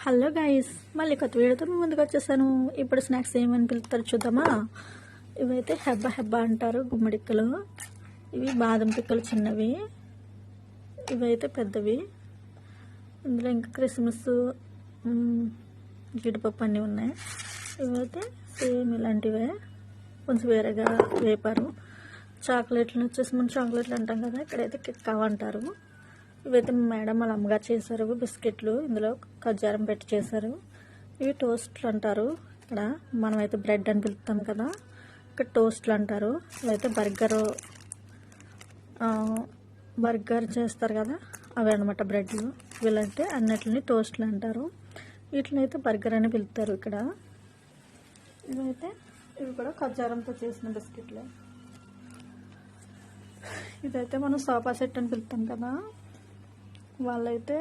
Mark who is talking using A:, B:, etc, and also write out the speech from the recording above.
A: Hello guys, మళ్ళీ కొత్త వీడియోతో మీ ముందుకు వచ్చేసాను. ఇప్పుడు స్నాక్స్ ఏమని పిలుస్తారు చూద్దామా. ఇవైతే హెబ్బా హెబ్బా అంటారు, గుమ్మడిక్కలు. ఇవి బాదం పిక్కలు చిన్నవి, ఇవైతే పెద్దవి. ఇందులో ఇంకా క్రిస్మస్, జీడిపప్పు అన్నీ ఉన్నాయి. ఇవైతే సేమ్ ఇలాంటివే, కొంచెం వేరేగా వేపారు. చాక్లెట్లు వచ్చేసి మనం చాక్లెట్లు అంటాం కదా, ఇక్కడైతే కిక్కావ అంటారు. ఇవైతే మేడం వాళ్ళ అమ్మగారు చేశారు బిస్కెట్లు, ఇందులో ఖర్జూరం పెట్టి చేశారు. ఇవి టోస్ట్లు అంటారు. ఇక్కడ మనమైతే బ్రెడ్ అని పిలుస్తాం కదా, ఇక్కడ టోస్ట్లు అంటారు. ఇవైతే బర్గర్ చేస్తారు కదా, అవి అనమాట బ్రెడ్లు. వీళ్ళంటే అన్నిటిని టోస్ట్లు అంటారు. వీటిని అయితే బర్గర్ అని పిలుస్తారు ఇక్కడ. ఇవి కూడా ఖర్జూరంతో చేసిన బిస్కెట్లే. ఇదైతే మనం సోఫా సెట్ అని పిలుస్తాం కదా, వాళ్ళైతే